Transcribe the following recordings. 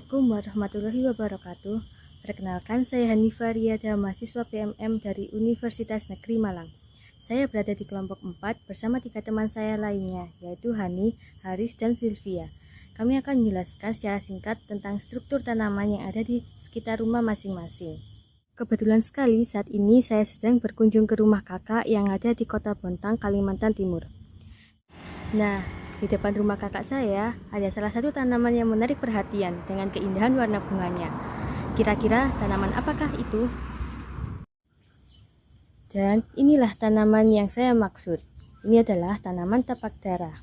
Assalamualaikum warahmatullahi wabarakatuh. Perkenalkan, saya Hanifah Riyada, mahasiswa PMM dari Universitas Negeri Malang. Saya berada di kelompok 4 bersama 3 teman saya lainnya, yaitu Hani, Haris, dan Sylvia. Kami akan menjelaskan secara singkat tentang struktur tanaman yang ada di sekitar rumah masing-masing. Kebetulan sekali saat ini saya sedang berkunjung ke rumah kakak yang ada di Kota Bontang, Kalimantan Timur. Nah, di depan rumah kakak saya ada salah satu tanaman yang menarik perhatian dengan keindahan warna bunganya. Kira-kira tanaman apakah itu? Dan inilah tanaman yang saya maksud. Ini adalah tanaman tapak dara.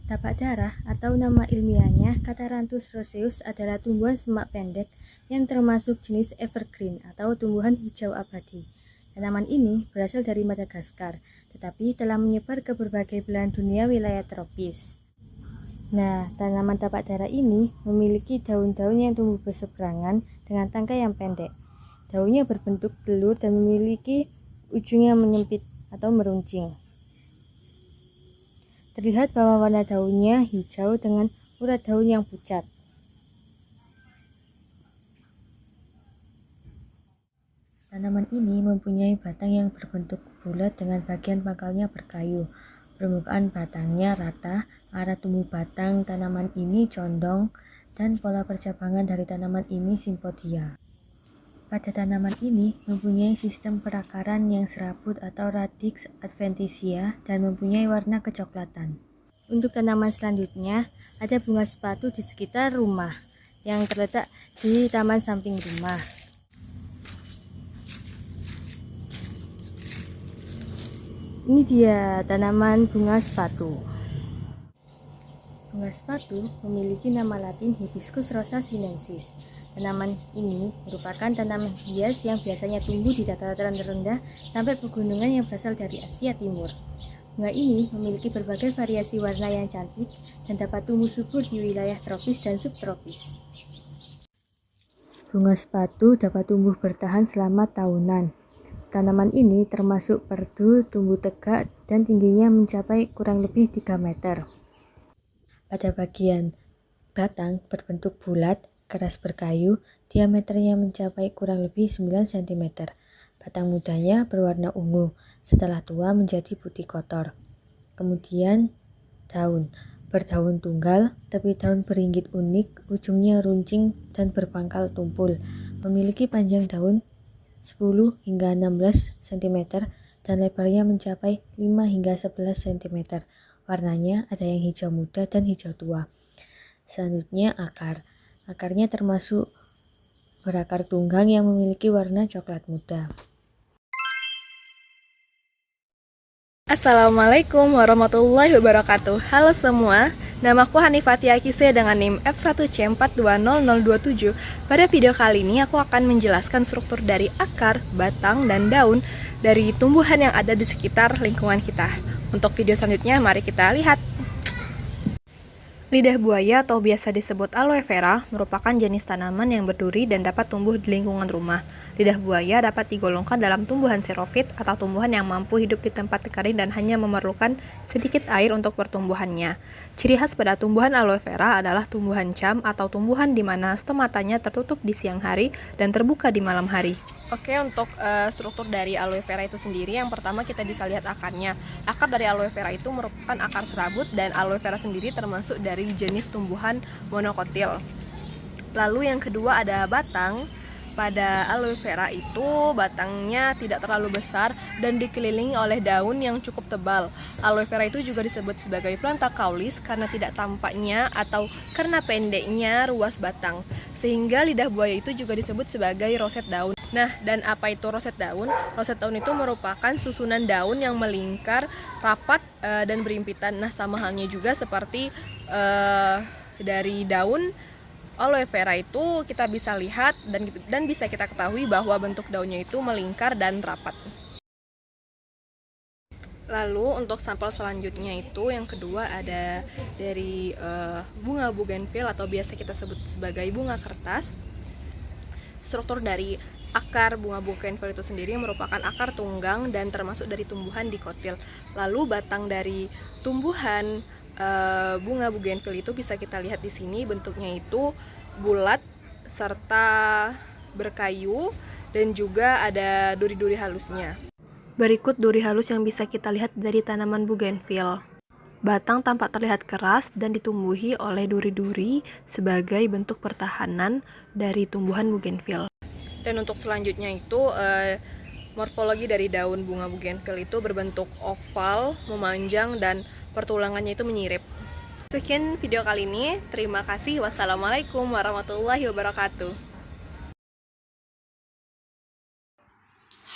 Tapak dara atau nama ilmiahnya Catharanthus roseus adalah tumbuhan semak pendek yang termasuk jenis evergreen atau tumbuhan hijau abadi. Tanaman ini berasal dari Madagaskar, tetapi telah menyebar ke berbagai belahan dunia wilayah tropis. Nah, tanaman tapak dara ini memiliki daun-daun yang tumbuh berseberangan dengan tangkai yang pendek. Daunnya berbentuk telur dan memiliki ujung yang menyempit atau meruncing. Terlihat bahwa warna daunnya hijau dengan urat daun yang pucat. Tanaman ini mempunyai batang yang berbentuk bulat dengan bagian pangkalnya berkayu. Permukaan batangnya rata, arah tumbuh batang tanaman ini condong, dan pola percabangan dari tanaman ini simpodia. Pada tanaman ini mempunyai sistem perakaran yang serabut atau radix adventitia dan mempunyai warna kecoklatan. Untuk tanaman selanjutnya, ada bunga sepatu di sekitar rumah yang terletak di taman samping rumah. Ini dia tanaman bunga sepatu. Bunga sepatu memiliki nama latin Hibiscus rosa sinensis. Tanaman ini merupakan tanaman hias yang biasanya tumbuh di dataran rendah sampai pegunungan yang berasal dari Asia Timur. Bunga ini memiliki berbagai variasi warna yang cantik dan dapat tumbuh subur di wilayah tropis dan subtropis. Bunga sepatu dapat tumbuh bertahan selama tahunan. Tanaman ini termasuk perdu, tumbuh tegak, dan tingginya mencapai kurang lebih 3 meter. Pada bagian batang berbentuk bulat, keras berkayu, diameternya mencapai kurang lebih 9 cm. Batang mudanya berwarna ungu, setelah tua menjadi putih kotor. Kemudian daun, berdaun tunggal, tepi daun beringgit unik, ujungnya runcing dan berpangkal tumpul, memiliki panjang daun 10 hingga 16 cm dan lebarnya mencapai 5 hingga 11 cm. Warnanya ada yang hijau muda dan hijau tua. Selanjutnya akar. Akarnya termasuk berakar tunggang yang memiliki warna coklat muda. Assalamualaikum warahmatullahi wabarakatuh. Halo semua, namaku Hanifah Tiakise dengan NIM F1C420027. Pada video kali ini aku akan menjelaskan struktur dari akar, batang, dan daun dari tumbuhan yang ada di sekitar lingkungan kita. Untuk video selanjutnya, mari kita lihat. Lidah buaya atau biasa disebut aloe vera merupakan jenis tanaman yang berduri dan dapat tumbuh di lingkungan rumah. Lidah buaya dapat digolongkan dalam tumbuhan xerophyt atau tumbuhan yang mampu hidup di tempat kering dan hanya memerlukan sedikit air untuk pertumbuhannya. Ciri khas pada tumbuhan aloe vera adalah tumbuhan cam atau tumbuhan di mana stomatanya tertutup di siang hari dan terbuka di malam hari. Oke, untuk struktur dari aloe vera itu sendiri, yang pertama kita bisa lihat akarnya. Akar dari aloe vera itu merupakan akar serabut dan aloe vera sendiri termasuk dari jenis tumbuhan monokotil. Lalu yang kedua ada batang. Pada aloe vera itu batangnya tidak terlalu besar dan dikelilingi oleh daun yang cukup tebal. Aloe vera itu juga disebut sebagai planta caulis karena tidak tampaknya atau karena pendeknya ruas batang. Sehingga lidah buaya itu juga disebut sebagai roset daun. Nah, dan apa itu roset daun? Roset daun itu merupakan susunan daun yang melingkar, rapat, dan berimpitan. Nah, sama halnya juga seperti dari daun aloe vera itu kita bisa lihat dan bisa kita ketahui bahwa bentuk daunnya itu melingkar dan rapat. Lalu untuk sampel selanjutnya itu yang kedua ada dari bunga bougainville atau biasa kita sebut sebagai bunga kertas. Struktur dari akar bunga bougainville itu sendiri merupakan akar tunggang dan termasuk dari tumbuhan dikotil. Lalu batang dari tumbuhan Bunga bougainville itu bisa kita lihat di sini bentuknya itu bulat serta berkayu dan juga ada duri-duri halusnya. Berikut duri halus yang bisa kita lihat dari tanaman bougainville. Batang tampak terlihat keras dan ditumbuhi oleh duri-duri sebagai bentuk pertahanan dari tumbuhan bougainville. Dan untuk selanjutnya itu morfologi dari daun bunga bougainville itu berbentuk oval, memanjang, dan pertulangannya itu menyirip. Sekian video kali ini, terima kasih. Wassalamualaikum warahmatullahi wabarakatuh.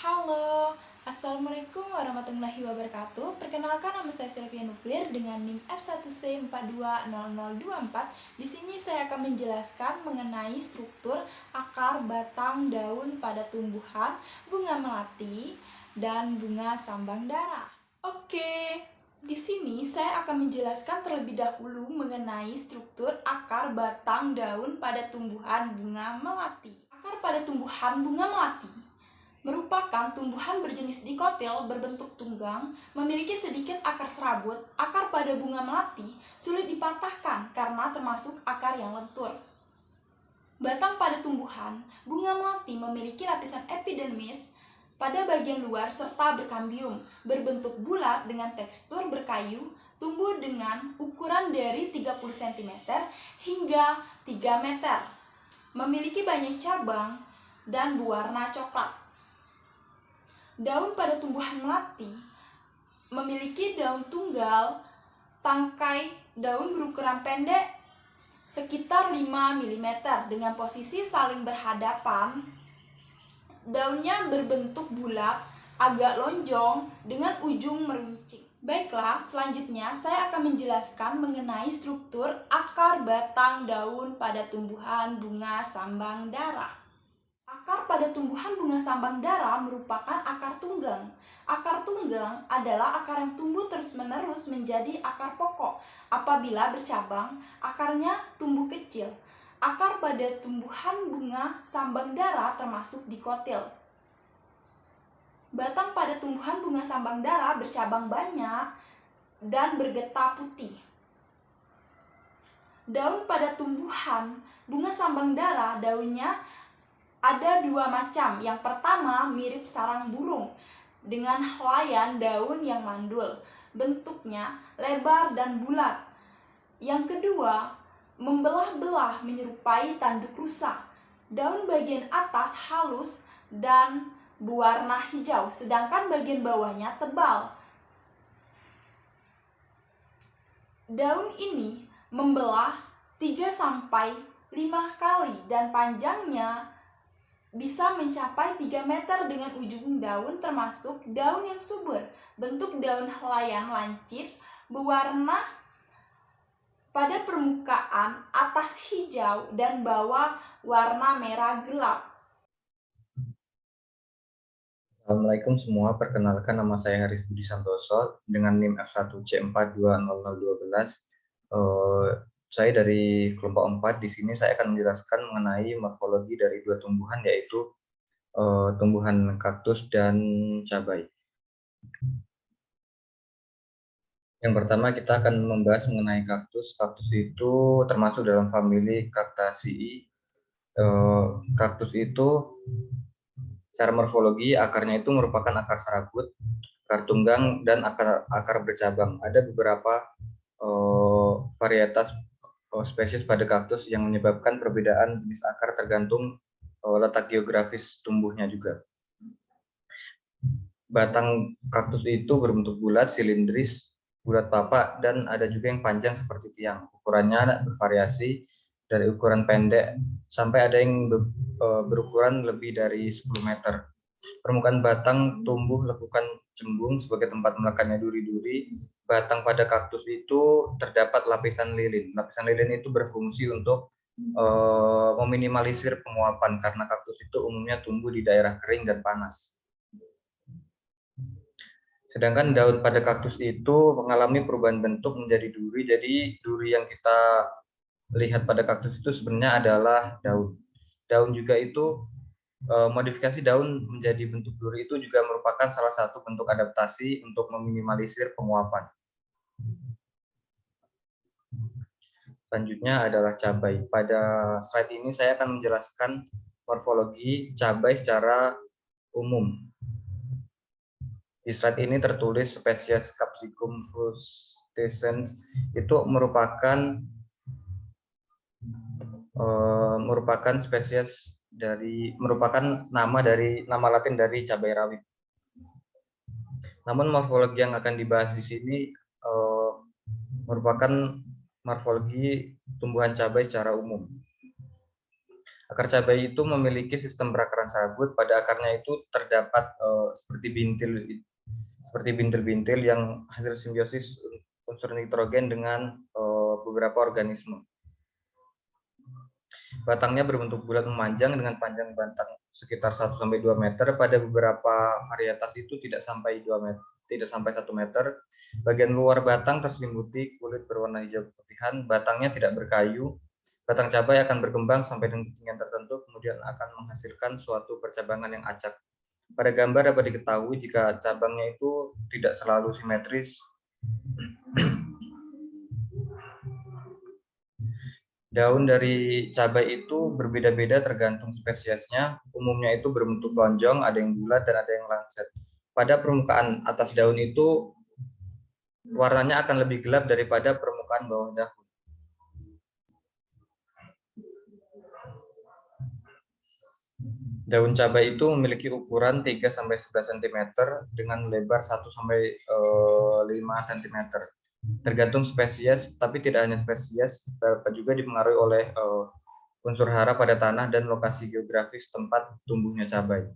Halo, Assalamualaikum warahmatullahi wabarakatuh. Perkenalkan, nama saya Sylvia Nuklir dengan NIM F1C420024. Di sini saya akan menjelaskan mengenai struktur akar, batang, daun pada tumbuhan bunga melati dan bunga sambang dara. Oke, di sini saya akan menjelaskan terlebih dahulu mengenai struktur akar, batang, daun pada tumbuhan bunga melati. Akar pada tumbuhan bunga melati merupakan tumbuhan berjenis dikotil berbentuk tunggang, memiliki sedikit akar serabut. Akar pada bunga melati sulit dipatahkan karena termasuk akar yang lentur. Batang pada tumbuhan bunga melati memiliki lapisan epidermis pada bagian luar serta berkambium, berbentuk bulat dengan tekstur berkayu, tumbuh dengan ukuran dari 30 cm hingga 3 meter. Memiliki banyak cabang dan berwarna coklat. Daun pada tumbuhan melati memiliki daun tunggal, tangkai daun berukuran pendek sekitar 5 mm dengan posisi saling berhadapan. Daunnya berbentuk bulat, agak lonjong dengan ujung meruncing. Baiklah, selanjutnya saya akan menjelaskan mengenai struktur akar, batang, daun pada tumbuhan bunga sambang dara. Akar pada tumbuhan bunga sambang dara merupakan akar tunggang. Akar tunggang adalah akar yang tumbuh terus-menerus menjadi akar pokok. Apabila bercabang, akarnya tumbuh kecil. Akar pada tumbuhan bunga sambang dara termasuk dikotil. Batang pada tumbuhan bunga sambang dara bercabang banyak dan bergetah putih. Daun pada tumbuhan bunga sambang dara, daunnya ada dua macam. Yang pertama mirip sarang burung dengan helaian daun yang mandul, bentuknya lebar dan bulat. Yang kedua membelah-belah menyerupai tanduk rusa. Daun bagian atas halus dan berwarna hijau, sedangkan bagian bawahnya tebal. Daun ini membelah 3-5 kali dan panjangnya bisa mencapai 3 meter dengan ujung daun termasuk daun yang subur. Bentuk daun helaian lancip berwarna pada permukaan atas hijau dan bawah warna merah gelap. Assalamualaikum semua, perkenalkan nama saya Haris Budi Santoso dengan NIM F1C420012. Saya dari kelompok 4. Di sini saya akan menjelaskan mengenai morfologi dari dua tumbuhan, yaitu tumbuhan kaktus dan cabai. Yang pertama kita akan membahas mengenai kaktus. Kaktus itu termasuk dalam famili Cactaceae. Kaktus itu secara morfologi akarnya itu merupakan akar serabut, akar tunggang, dan akar bercabang. Ada beberapa varietas spesies pada kaktus yang menyebabkan perbedaan jenis akar tergantung letak geografis tumbuhnya juga. Batang kaktus itu berbentuk bulat, silindris, bulat papak, dan ada juga yang panjang seperti tiang. Ukurannya bervariasi dari ukuran pendek sampai ada yang berukuran lebih dari 10 meter. Permukaan batang tumbuh lekukan cembung sebagai tempat melekatnya duri-duri. Batang pada kaktus itu terdapat lapisan lilin. Lapisan lilin itu berfungsi untuk meminimalisir penguapan karena kaktus itu umumnya tumbuh di daerah kering dan panas. Sedangkan daun pada kaktus itu mengalami perubahan bentuk menjadi duri. Jadi duri yang kita lihat pada kaktus itu sebenarnya adalah daun. Daun juga itu modifikasi daun menjadi bentuk duri itu juga merupakan salah satu bentuk adaptasi untuk meminimalisir penguapan. Selanjutnya adalah cabai. Pada slide ini saya akan menjelaskan morfologi cabai secara umum. Di slide ini tertulis spesies Capsicum frutescens itu merupakan nama Latin dari cabai rawit. Namun morfologi yang akan dibahas di sini merupakan morfologi tumbuhan cabai secara umum. Akar cabai itu memiliki sistem perakaran sabut. Pada akarnya itu terdapat seperti bintil-bintil yang hasil simbiosis unsur nitrogen dengan beberapa organisme. Batangnya berbentuk bulat memanjang dengan panjang batang sekitar 1-2 meter. Pada beberapa varietas itu tidak sampai 2 meter, tidak sampai 1 meter. Bagian luar batang terselimuti kulit berwarna hijau keputihan. Batangnya tidak berkayu. Batang cabai akan berkembang sampai dengan ketinggian tertentu, kemudian akan menghasilkan suatu percabangan yang acak. Pada gambar dapat diketahui jika cabangnya itu tidak selalu simetris. Daun dari cabai itu berbeda-beda tergantung spesiesnya. Umumnya itu berbentuk lonjong, ada yang bulat dan ada yang lancet. Pada permukaan atas daun itu warnanya akan lebih gelap daripada permukaan bawah daun. Daun cabai itu memiliki ukuran 3-11 cm dengan lebar 1-5 cm. Tergantung spesies, tapi tidak hanya spesies, dapat juga dipengaruhi oleh unsur hara pada tanah dan lokasi geografis tempat tumbuhnya cabai.